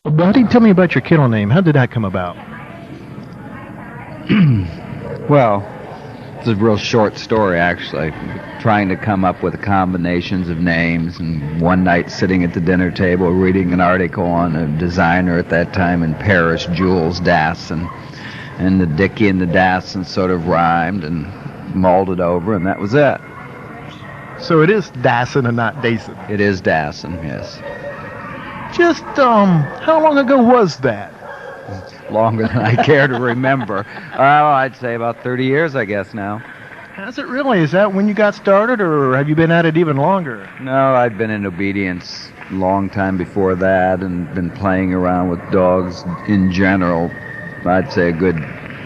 Buddy, tell me about your kennel name. How did that come about? Well, it's a real short story, actually. Trying to come up with combinations of names, and one night sitting at the dinner table reading an article on a designer at that time in Paris, Jules Dassin, and the Dickey and the Dassin sort of rhymed and mulled it over, and that was it. So it is Dassin and not Dason. It is Dassin, yes. Just, how long ago was that? Longer than I care to remember. Oh, I'd say about 30 years, I guess, now. Has it really? Is that when you got started, or have you been at it even longer? No, I'd been in obedience a long time before that and been playing around with dogs in general. I'd say a good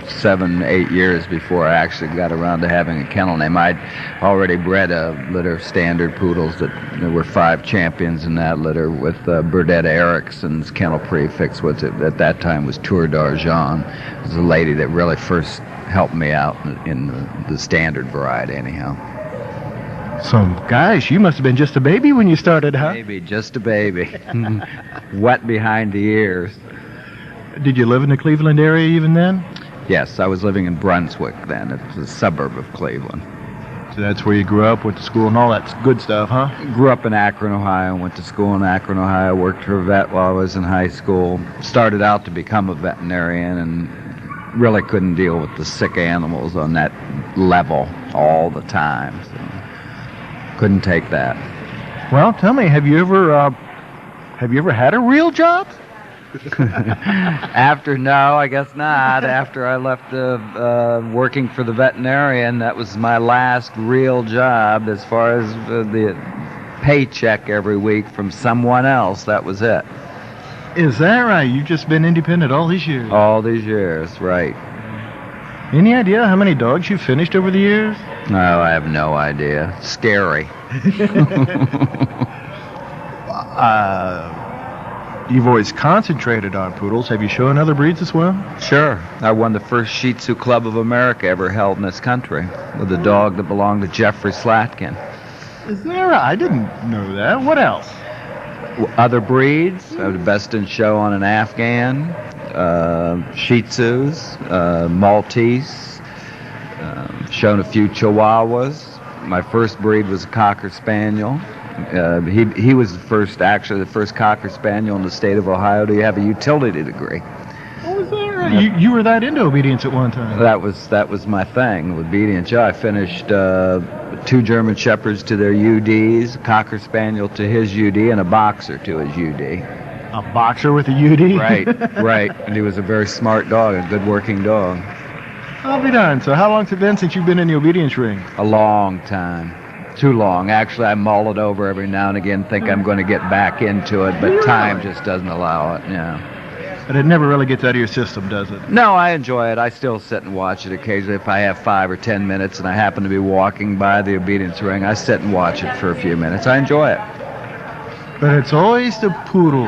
7, 8 years before I actually got around to having a kennel name. I'd already bred a litter of standard poodles that there were 5 champions in that litter with Burdette Erickson's kennel prefix, which at that time was Tour d'Argent. It was a lady that really first helped me out in the standard variety anyhow. So, gosh, you must have been just a baby when you started, huh? Baby, just a baby. Wet behind the ears. Did you live in the Cleveland area even then? Yes, I was living in Brunswick then. It was a suburb of Cleveland. So that's where you grew up, went to school, and all that good stuff, huh? Grew up in Akron, Ohio, went to school in Akron, Ohio, worked for a vet while I was in high school. Started out to become a veterinarian and really couldn't deal with the sick animals on that level all the time. So couldn't take that. Well, tell me, have you ever had a real job? No, I guess not. After I left working for the veterinarian, that was my last real job as far as the paycheck every week from someone else. That was it. Is that right? You've just been independent all these years? All these years, right. Any idea how many dogs you've finished over the years? No, I have no idea. Scary. You've always concentrated on poodles. Have you shown other breeds as well? Sure. I won the first Shih Tzu Club of America ever held in this country with a dog that belonged to Jeffrey Slatkin. Is that right? I didn't know that. What else? Other breeds, I was the best in show on an Afghan, Shih Tzus, Maltese, shown a few Chihuahuas. My first breed was a Cocker Spaniel. He was the first Cocker Spaniel in the state of Ohio to have a utility degree. Oh, is that right? You were that into obedience at one time. That was my thing, obedience. Yeah, I finished 2 German Shepherds to their UDs, a Cocker Spaniel to his UD, and a Boxer to his UD. A boxer with a UD? Right. And he was a very smart dog, a good working dog. I'll be darned. So how long's it been since you've been in the obedience ring? A long time. Too long. Actually, I mull it over every now and again, think I'm going to get back into it, but time just doesn't allow it, yeah. But it never really gets out of your system, does it? No, I enjoy it. I still sit and watch it occasionally. If I have 5 or 10 minutes and I happen to be walking by the obedience ring, I sit and watch it for a few minutes. I enjoy it. But it's always the poodle.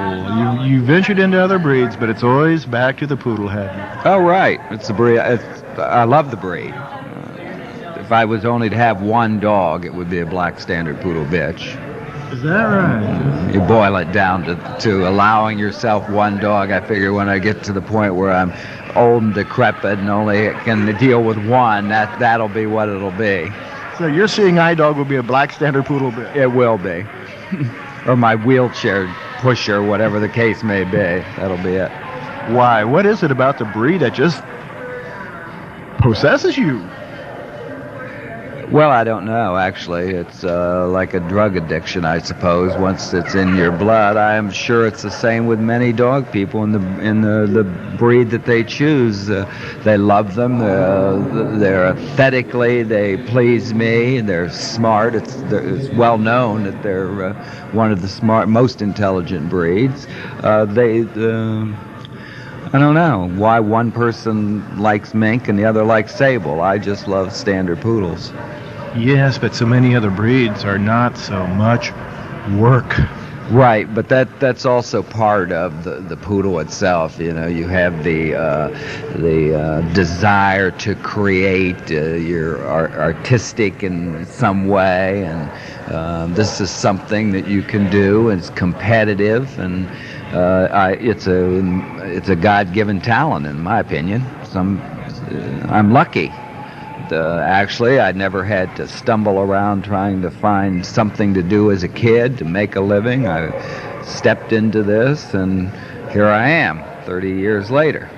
You ventured into other breeds, but it's always back to the poodle, have you? Oh, right. It's the breed. I love the breed. If I was only to have one dog, it would be a black standard poodle bitch. Is that right? You boil it down to allowing yourself one dog. I figure when I get to the point where I'm old and decrepit and only can deal with one, that'll be what it'll be. So your seeing eye dog will be a black standard poodle bitch? It will be. Or my wheelchair pusher, whatever the case may be. That'll be it. Why? What is it about the breed that just possesses you? Well, I don't know, actually. It's like a drug addiction, I suppose. Once it's in your blood, I am sure it's the same with many dog people in the breed that they choose. They love them. They're aesthetically, they please me. They're smart. It's well known that they're one of the most intelligent breeds. I don't know why one person likes mink and the other likes sable. I just love standard poodles. Yes, but so many other breeds are not so much work. Right, but that's also part of the poodle itself. You know, you have the desire to create. You're artistic in some way, and this is something that you can do. It's competitive, and It's a God-given talent, in my opinion. I'm lucky. Actually, I never had to stumble around trying to find something to do as a kid to make a living. I stepped into this, and here I am, 30 years later.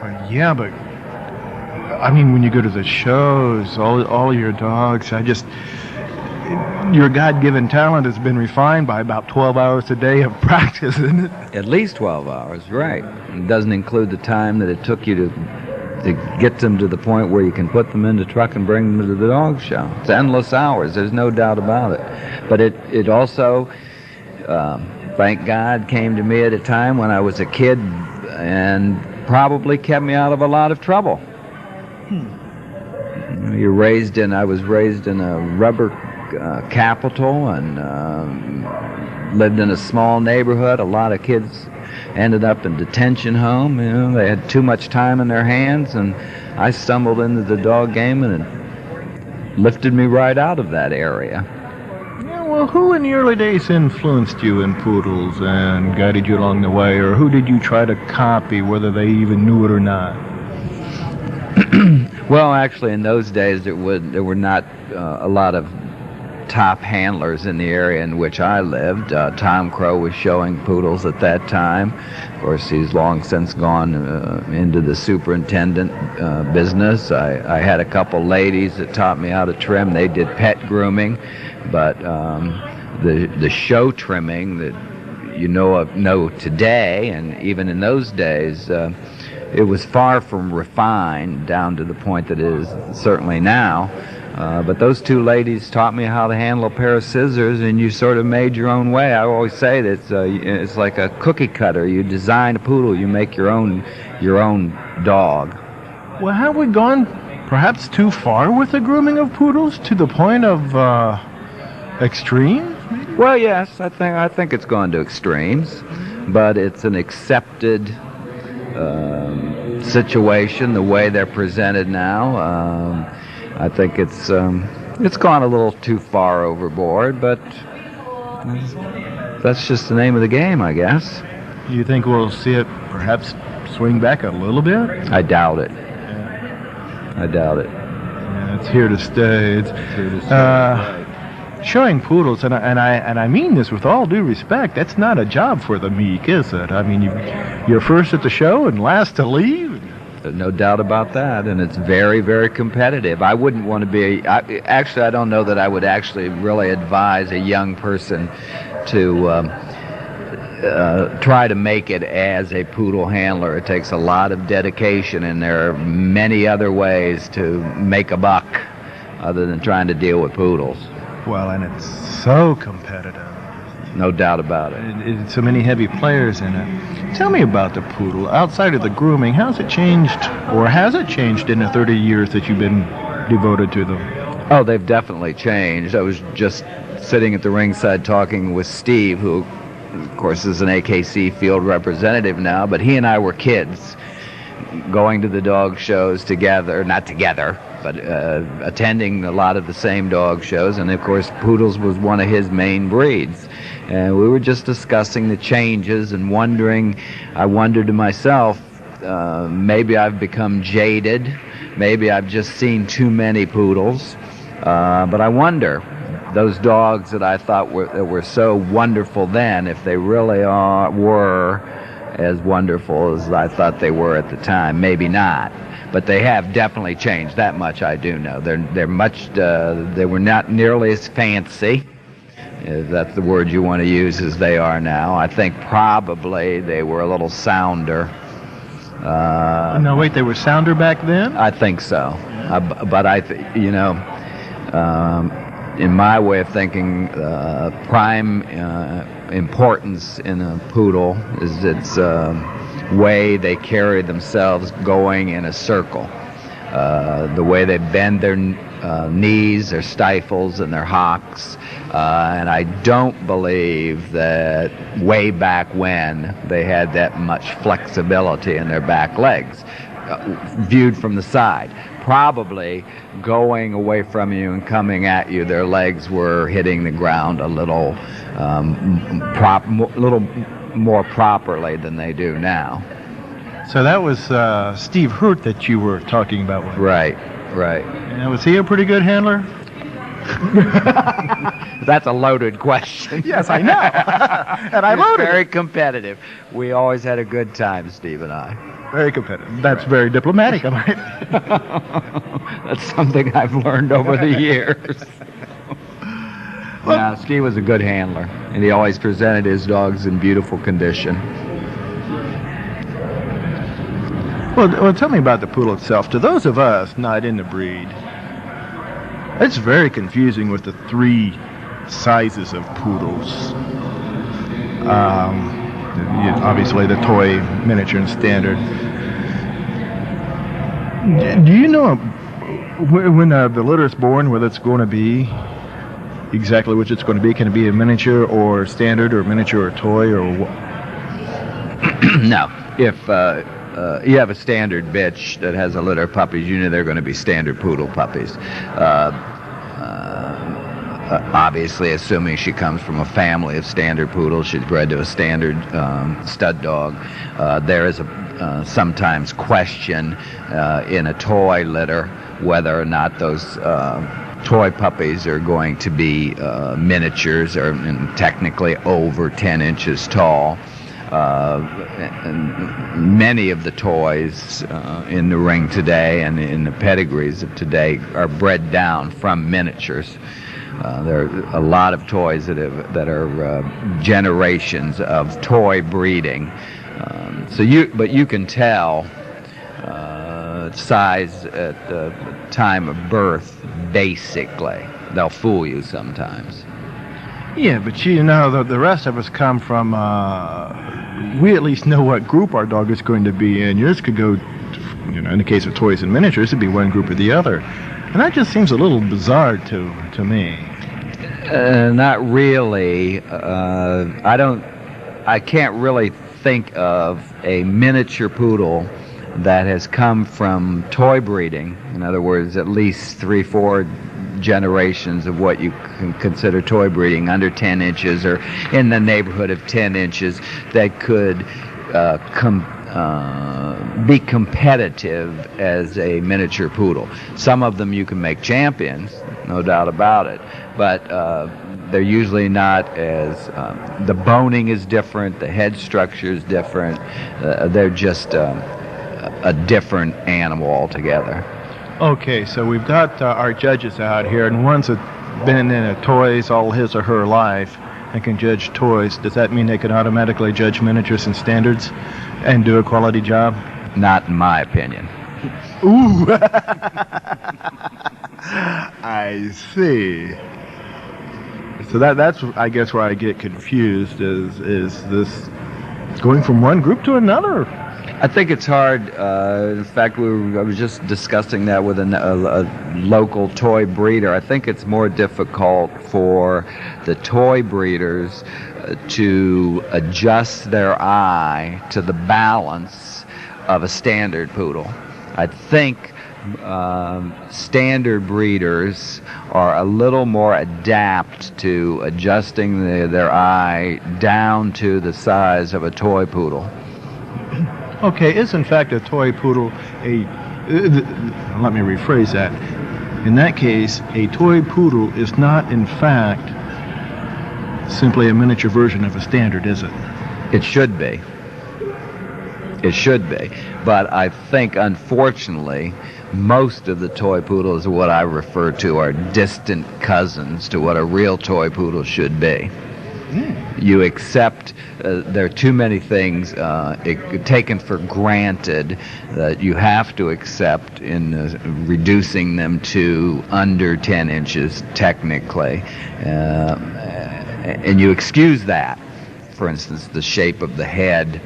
Well, yeah, but I mean, when you go to the shows, all your dogs, your God-given talent has been refined by about 12 hours a day of practice, isn't it? At least 12 hours, right. It doesn't include the time that it took you to get them to the point where you can put them in the truck and bring them to the dog show. It's endless hours, there's no doubt about it. But it also, thank God, came to me at a time when I was a kid and probably kept me out of a lot of trouble. I was raised in a rubber capital and lived in a small neighborhood. A lot of kids ended up in detention home. They had too much time in their hands, and I stumbled into the dog game, and it lifted me right out of that area. Yeah, well, who in the early days influenced you in poodles and guided you along the way, or who did you try to copy, whether they even knew it or not? Well, actually, in those days, there were not a lot of top handlers in the area in which I lived. Tom Crow was showing poodles at that time. Of course, he's long since gone into the superintendent business. I had a couple ladies that taught me how to trim. They did pet grooming, but the show trimming that you know today, and even in those days, it was far from refined down to the point that it is certainly now. But those two ladies taught me how to handle a pair of scissors, and you sort of made your own way. I always say that it's like a cookie cutter. You design a poodle, you make your own dog. Well, have we gone perhaps too far with the grooming of poodles to the point of extremes? Maybe? Well, yes, I think it's gone to extremes, but it's an accepted situation the way they're presented now. I think it's gone a little too far overboard, but that's just the name of the game, I guess. You think we'll see it perhaps swing back a little bit? I doubt it. Yeah. I doubt it. Yeah, it's here to stay. It's here to stay. Showing poodles, and I mean this with all due respect, that's not a job for the meek, is it? I mean, you're first at the show and last to leave. There's no doubt about that, and it's very, very competitive. I wouldn't want to be... I don't know that I would actually really advise a young person to try to make it as a poodle handler. It takes a lot of dedication, and there are many other ways to make a buck other than trying to deal with poodles. Well, and it's so competitive. No doubt about it. It's so many heavy players in it. Tell me about the poodle. Outside of the grooming, how's it changed, or has it changed in the 30 years that you've been devoted to them? Oh, they've definitely changed. I was just sitting at the ringside talking with Steve, who, of course, is an AKC field representative now, but he and I were kids going to the dog shows together, not together, but attending a lot of the same dog shows, and of course poodles was one of his main breeds. And we were just discussing the changes and I wondered to myself, maybe I've become jaded, maybe I've just seen too many poodles, but I wonder, those dogs that I thought were so wonderful then, if they really were as wonderful as I thought they were at the time. Maybe not, but they have definitely changed. That much I do know. They're much. They were not nearly as fancy, if that's the word you want to use, as they are now. I think probably they were a little sounder. No, wait, they were sounder back then? I think so. But in my way of thinking, prime importance in a poodle is its way they carry themselves going in a circle. The way they bend their knees, their stifles, and their hocks. And I don't believe that way back when they had that much flexibility in their back legs, viewed from the side. Probably going away from you and coming at you, their legs were hitting the ground a little more properly than they do now. So that was Steve Hurt that you were talking about with. Right. And was he a pretty good handler? That's a loaded question. Yes, I know. And I loaded Very it. competitive. We always had a good time, Steve and I. Very competitive. That's very diplomatic, I might. That's something I've learned over the years. Yeah, Steve was a good handler, and he always presented his dogs in beautiful condition. Well, tell me about the poodle itself. To those of us not in the breed, it's very confusing with the three sizes of poodles. Obviously, the toy, miniature, and standard. Do you know when the litter is born whether it's going to be exactly which it's going to be? Can it be a miniature or standard or miniature or toy or what? No. If you have a standard bitch that has a litter of puppies, you know they're going to be standard poodle puppies. Obviously, assuming she comes from a family of standard poodles, she's bred to a standard stud dog. There is a sometimes question in a toy litter whether or not those toy puppies are going to be miniatures or technically over 10 inches tall. And many of the toys in the ring today and in the pedigrees of today are bred down from miniatures. There are a lot of toys that are generations of toy breeding. But you can tell size at the time of birth. Basically, they'll fool you sometimes. Yeah, but you know, the rest of us come from, we at least know what group our dog is going to be in. Yours could go, in the case of toys and miniatures, it'd be one group or the other. And that just seems a little bizarre to me. Not really. I can't really think of a miniature poodle that has come from toy breeding. In other words, at least 3-4 generations of what you can consider toy breeding, under 10 inches or in the neighborhood of 10 inches, that could be competitive as a miniature poodle. Some of them you can make champions, no doubt about it, but they're usually not as, the boning is different, the head structure is different, they're just a different animal altogether. Okay, so we've got our judges out here, and one's been in toys all his or her life and can judge toys. Does that mean they can automatically judge miniatures and standards and do a quality job? Not in my opinion. Ooh! I see. So that's I guess where I get confused is this going from one group to another. I think it's hard. In fact, I was just discussing that with a local toy breeder. I think it's more difficult for the toy breeders to adjust their eye to the balance of a standard poodle. I think standard breeders are a little more adept to adjusting their eye down to the size of a toy poodle. Okay, is in fact a toy poodle let me rephrase that. In that case, a toy poodle is not in fact simply a miniature version of a standard, is it? It should be. It should be. But I think, unfortunately, most of the toy poodles, what I refer to, are distant cousins to what a real toy poodle should be. You accept, there are too many things taken for granted that you have to accept in reducing them to under 10 inches technically. And you excuse that. For instance, the shape of the head.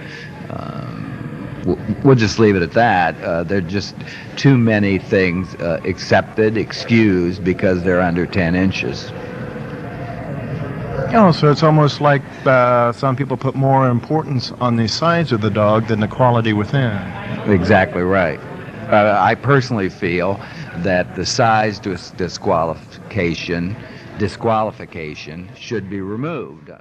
We'll just leave it at that. There are just too many things accepted, excused, because they're under 10 inches. Oh, so it's almost like some people put more importance on the size of the dog than the quality within. Exactly right. I personally feel that the size disqualification should be removed.